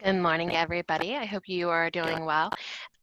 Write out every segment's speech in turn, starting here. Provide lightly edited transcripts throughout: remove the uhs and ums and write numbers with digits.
Good morning, everybody. I hope you are doing well.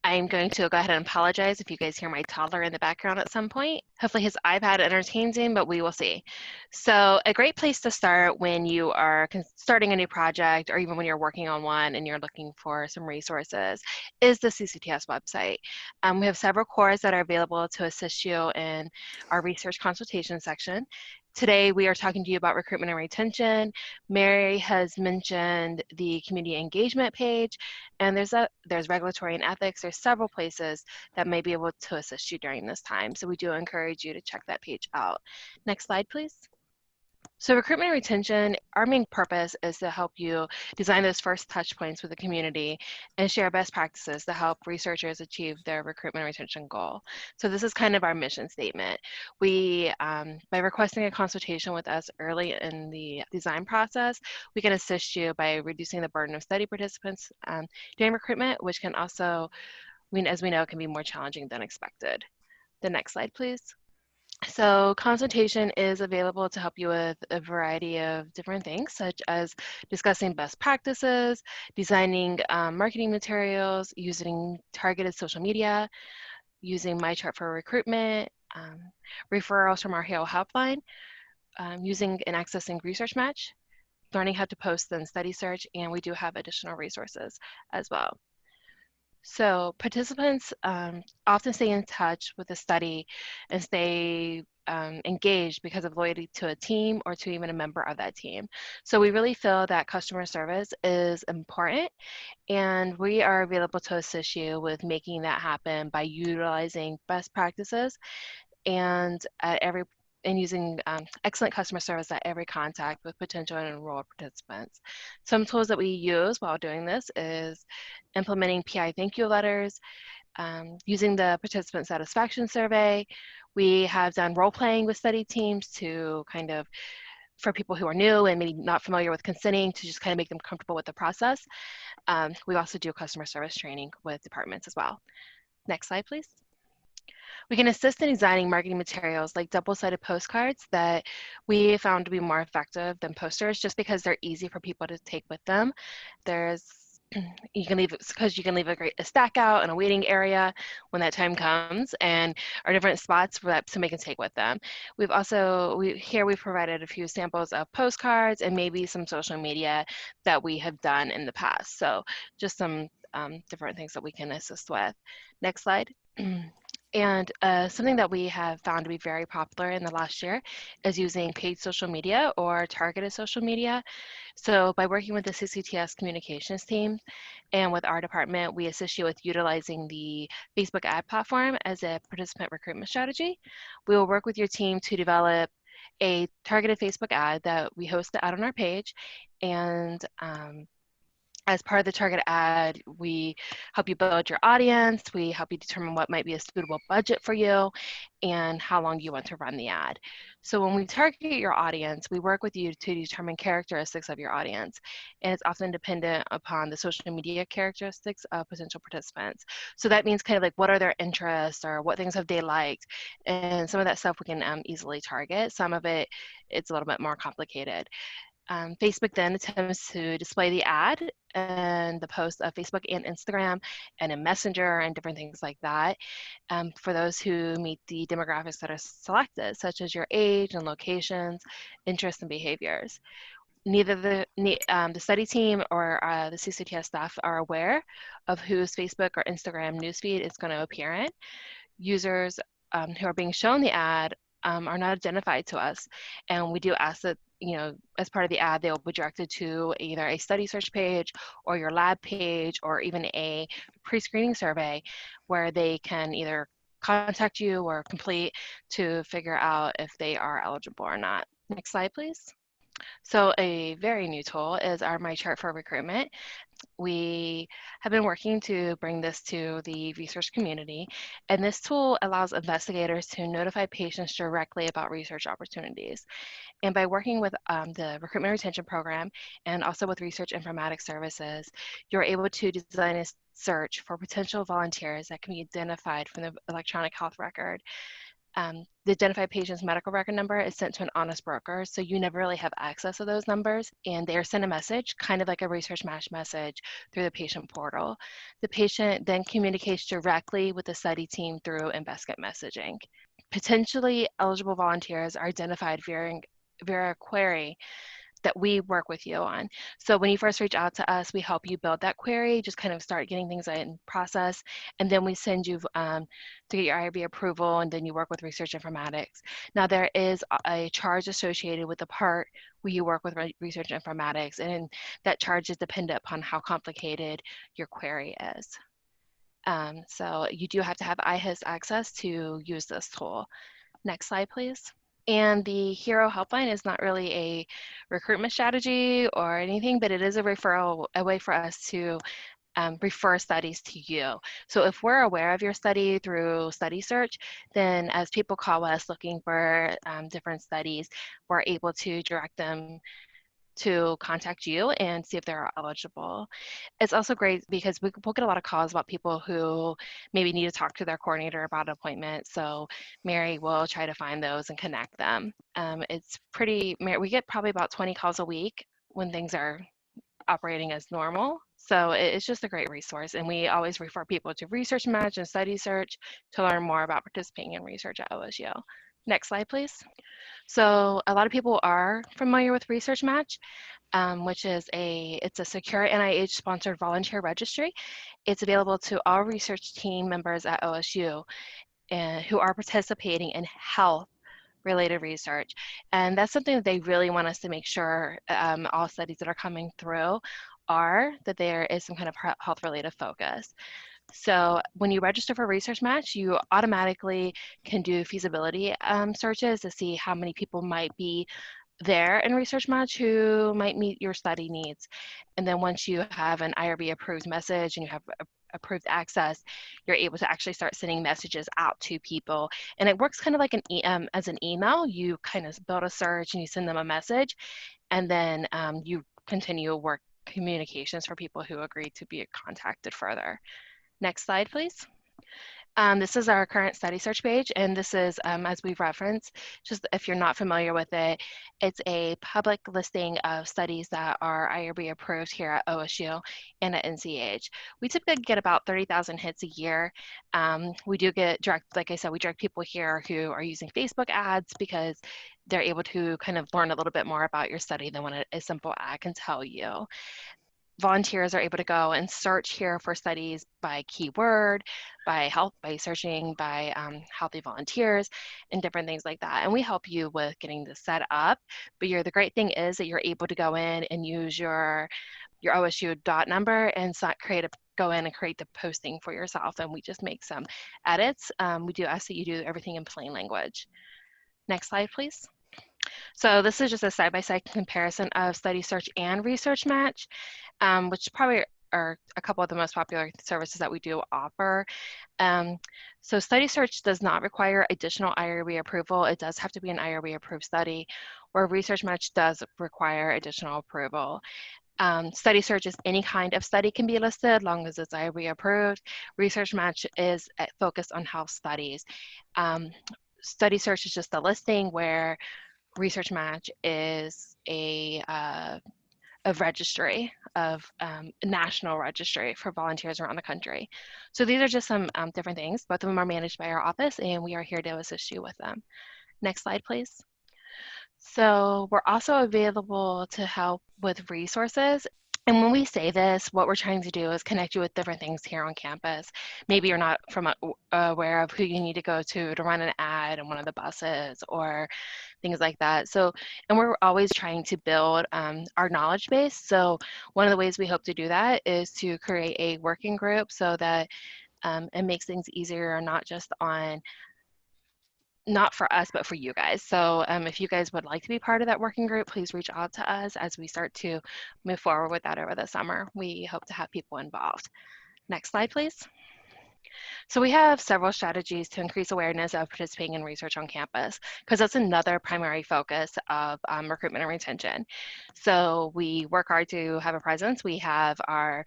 I'm going to go ahead and apologize if you guys hear my toddler in the background at some point. Hopefully his iPad entertains him, but we will see. So a great place to start when you are starting a new project or even when you're working on one and you're looking for some resources is the CCTS website. We have several cores that are available to assist you in our research consultation section. Today, we are talking to you about recruitment and retention. Mary has mentioned the community engagement page, and there's regulatory and ethics. There's several places that may be able to assist you during this time. So we do encourage you to check that page out. Next slide, please. So recruitment and retention, our main purpose is to help you design those first touch points with the community and share best practices to help researchers achieve their recruitment and retention goal. So this is kind of our mission statement. We, by requesting a consultation with us early in the design process, we can assist you by reducing the burden of study participants during recruitment, which can also, as we know, can be more challenging than expected. The next slide, please. So consultation is available to help you with a variety of different things, such as discussing best practices, designing marketing materials, using targeted social media, using MyChart for recruitment, referrals from our Hero HelpLine, using and accessing Research Match, learning how to post and study search, and we do have additional resources as well. So participants often stay in touch with the study and stay engaged because of loyalty to a team or to even a member of that team. So we really feel that customer service is important, and we are available to assist you with making that happen by utilizing best practices and using excellent customer service at every contact with potential and enrolled participants. Some tools that we use while doing this is implementing PI thank you letters, using the participant satisfaction survey. We have done role playing with study teams to kind of, for people who are new and maybe not familiar with consenting, to just kind of make them comfortable with the process. We also do customer service training with departments as well. Next slide, please. We can assist in designing marketing materials like double-sided postcards that we found to be more effective than posters just because they're easy for people to take with them. You can leave a stack out in a waiting area when that time comes, and are different spots for that somebody can take with them. We've provided a few samples of postcards and maybe some social media that we have done in the past. So just some different things that we can assist with. Next slide. And something that we have found to be very popular in the last year is using paid social media or targeted social media. So by working with the CCTS communications team and with our department, we assist you with utilizing the Facebook ad platform as a participant recruitment strategy. We will work with your team to develop a targeted Facebook ad that we host out on our page, and as part of the target ad, we help you build your audience, we help you determine what might be a suitable budget for you, and how long you want to run the ad. So when we target your audience, we work with you to determine characteristics of your audience, and it's often dependent upon the social media characteristics of potential participants. So that means kind of like, what are their interests, or what things have they liked, and some of that stuff we can easily target. Some of it's a little bit more complicated. Facebook then attempts to display the ad and the posts of Facebook and Instagram and in Messenger and different things like that for those who meet the demographics that are selected, such as your age and locations, interests, and behaviors. Neither the study team or the CCTS staff are aware of whose Facebook or Instagram newsfeed it's going to appear in. Users who are being shown the ad are not identified to us, and we do ask that, as part of the ad, they will be directed to either a study search page or your lab page or even a pre-screening survey where they can either contact you or complete to figure out if they are eligible or not. Next slide, please. So a very new tool is our MyChart for recruitment. We have been working to bring this to the research community, and this tool allows investigators to notify patients directly about research opportunities. And by working with the recruitment retention program and also with research informatics services, you're able to design a search for potential volunteers that can be identified from the electronic health record. The identified patient's medical record number is sent to an honest broker, so you never really have access to those numbers, and they are sent a message, kind of like a research match message, through the patient portal. The patient then communicates directly with the study team through Investigate messaging. Potentially eligible volunteers are identified via a query that we work with you on. So when you first reach out to us, we help you build that query, just kind of start getting things in process, and then we send you to get your IRB approval, and then you work with research informatics. Now there is a charge associated with the part where you work with research informatics, and that charge is dependent upon how complicated your query is. So you do have to have IHIS access to use this tool. Next slide, please. And the Hero HelpLine is not really a recruitment strategy or anything, but it is a referral, a way for us to refer studies to you. So if we're aware of your study through study search, then as people call us looking for different studies, we're able to direct them to contact you and see if they're eligible. It's also great because we'll get a lot of calls about people who maybe need to talk to their coordinator about an appointment. So Mary will try to find those and connect them. We get probably about 20 calls a week when things are operating as normal. So it's just a great resource. And we always refer people to Research Match and Study Search to learn more about participating in research at OSU. Next slide, please. So a lot of people are familiar with Research Match, which is it's a secure NIH-sponsored volunteer registry. It's available to all research team members at OSU who are participating in health-related research. And that's something that they really want us to make sure all studies that are coming through that there is some kind of health-related focus. So when you register for Research Match, you automatically can do feasibility searches to see how many people might be there in Research Match who might meet your study needs. And then once you have an IRB approved message and you have approved access, you're able to actually start sending messages out to people. And it works kind of like as an email. You kind of build a search and you send them a message, and then you continue work communications for people who agree to be contacted further. Next slide, please. This is our current study search page, and this is, as we've referenced, just if you're not familiar with it, it's a public listing of studies that are IRB approved here at OSU and at NCH. We typically get about 30,000 hits a year. We do get like I said, we direct people here who are using Facebook ads because they're able to kind of learn a little bit more about your study than what a simple ad can tell you. Volunteers are able to go and search here for studies by keyword, by searching by healthy volunteers and different things like that. And we help you with getting this set up. But the great thing is that you're able to go in and use your OSU dot number and go in and create the posting for yourself. And we just make some edits. We do ask that you do everything in plain language. Next slide, please. So this is just a side-by-side comparison of Study Search and Research Match, which probably are a couple of the most popular services that we do offer. So Study Search does not require additional IRB approval. It does have to be an IRB approved study, where Research Match does require additional approval. Study Search is any kind of study can be listed as long as it's IRB approved. Research Match is focused on health studies. Study Search is just a listing, where Research Match is a registry of national registry for volunteers around the country. So these are just some different things. Both of them are managed by our office, and we are here to assist you with them. Next slide, please. So we're also available to help with resources. And when we say this, what we're trying to do is connect you with different things here on campus. Maybe you're not aware of who you need to go to run an ad in one of the buses or things like that. So, and we're always trying to build our knowledge base. So one of the ways we hope to do that is to create a working group so that it makes things easier, not for us, but for you guys. So if you guys would like to be part of that working group, please reach out to us as we start to move forward with that over the summer. We hope to have people involved. Next slide, please. So we have several strategies to increase awareness of participating in research on campus, because that's another primary focus of recruitment and retention. So we work hard to have a presence. We have our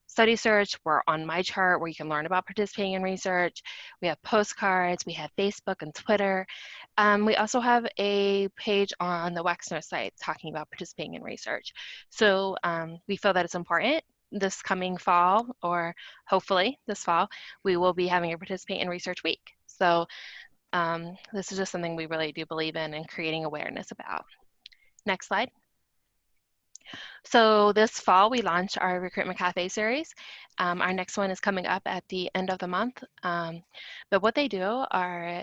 study search. We're on MyChart, where you can learn about participating in research. We have postcards. We have Facebook and Twitter. We also have a page on the Wexner site talking about participating in research. So we feel that it's important. This coming fall, or hopefully this fall, we will be having a Participate in Research Week. So this is just something we really do believe in and creating awareness about. Next slide. So this fall, we launched our Recruitment Cafe series. Our next one is coming up at the end of the month. But what they do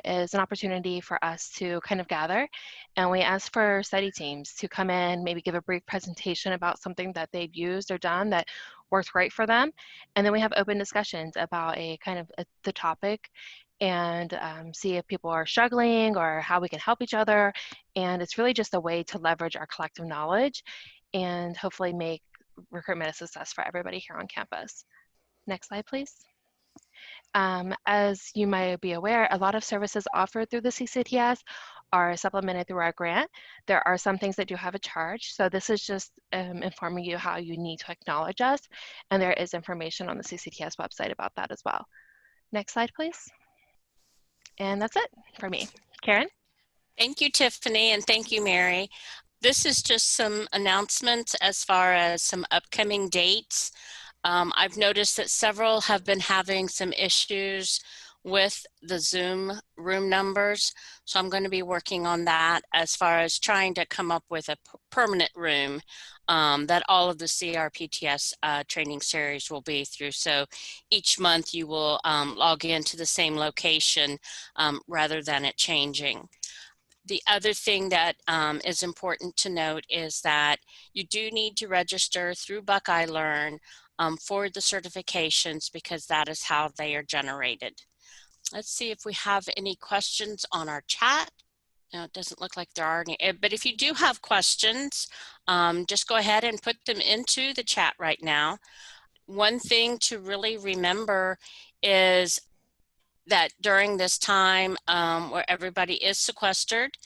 is an opportunity for us to kind of gather, and we ask for study teams to come in, maybe give a brief presentation about something that they've used or done that worked great for them. And then we have open discussions about the topic, and see if people are struggling or how we can help each other. And it's really just a way to leverage our collective knowledge and hopefully make recruitment a success for everybody here on campus. Next slide, please. As you might be aware, a lot of services offered through the CCTS are supplemented through our grant. There are some things that do have a charge, so this is just informing you how you need to acknowledge us, and there is information on the CCTS website about that as well. Next slide, please. And that's it for me. Karen? Thank you, Tiffany, and thank you, Mary. This is just some announcements as far as some upcoming dates. I've noticed that several have been having some issues with the Zoom room numbers, so I'm going to be working on that as far as trying to come up with a permanent room that all of the CRPTS training series will be through. So each month you will log into the same location rather than it changing. The other thing that is important to note is that you do need to register through Buckeye Learn for the certifications, because that is how they are generated. Let's see if we have any questions on our chat. No, it doesn't look like there are any, but if you do have questions, just go ahead and put them into the chat right now. One thing to really remember is that during this time where everybody is sequestered,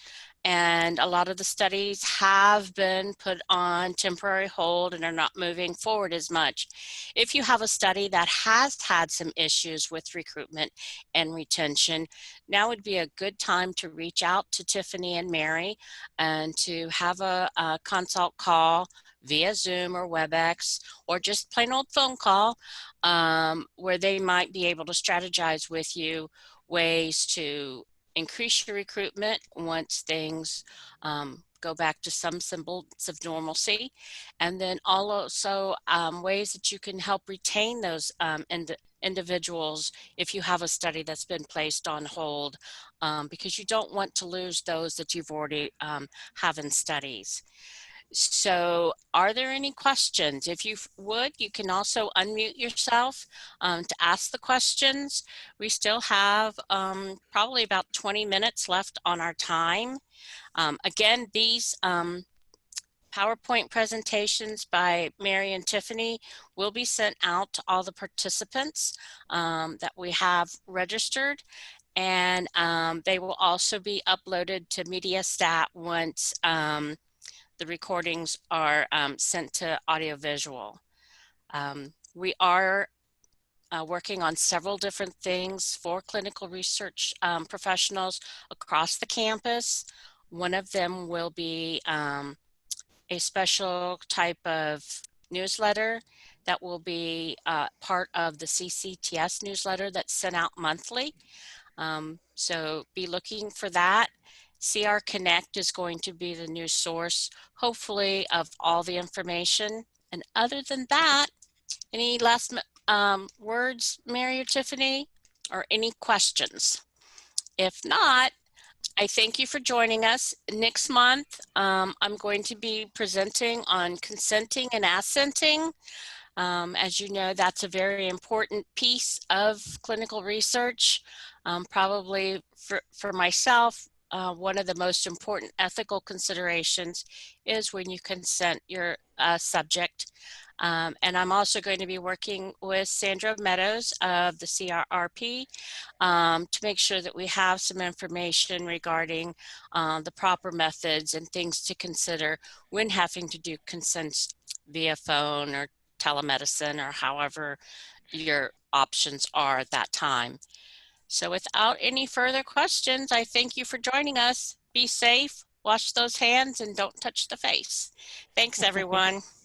and a lot of the studies have been put on temporary hold and are not moving forward as much. If you have a study that has had some issues with recruitment and retention, now would be a good time to reach out to Tiffany and Mary and to have a consult call via Zoom or WebEx, or just plain old phone call, where they might be able to strategize with you ways to increase your recruitment once things go back to some semblance of normalcy, and then also ways that you can help retain those individuals if you have a study that's been placed on hold, because you don't want to lose those that you've already have in studies. So are there any questions? If you would, you can also unmute yourself to ask the questions. We still have probably about 20 minutes left on our time. Again, these PowerPoint presentations by Mary and Tiffany will be sent out to all the participants that we have registered, and they will also be uploaded to MediaStat once the recordings are sent to audiovisual. We are working on several different things for clinical research professionals across the campus. One of them will be a special type of newsletter that will be part of the CCTS newsletter that's sent out monthly. So be looking for that. CR Connect is going to be the new source, hopefully, of all the information. And other than that, any last words, Mary or Tiffany, or any questions? If not, I thank you for joining us. Next month, I'm going to be presenting on consenting and assenting. As you know, that's a very important piece of clinical research. Probably for myself, one of the most important ethical considerations is when you consent your subject. And I'm also going to be working with Sandra Meadows of the CRRP to make sure that we have some information regarding the proper methods and things to consider when having to do consents via phone or telemedicine or however your options are at that time. So without any further questions, I thank you for joining us. Be safe, wash those hands, and don't touch the face. Thanks, everyone.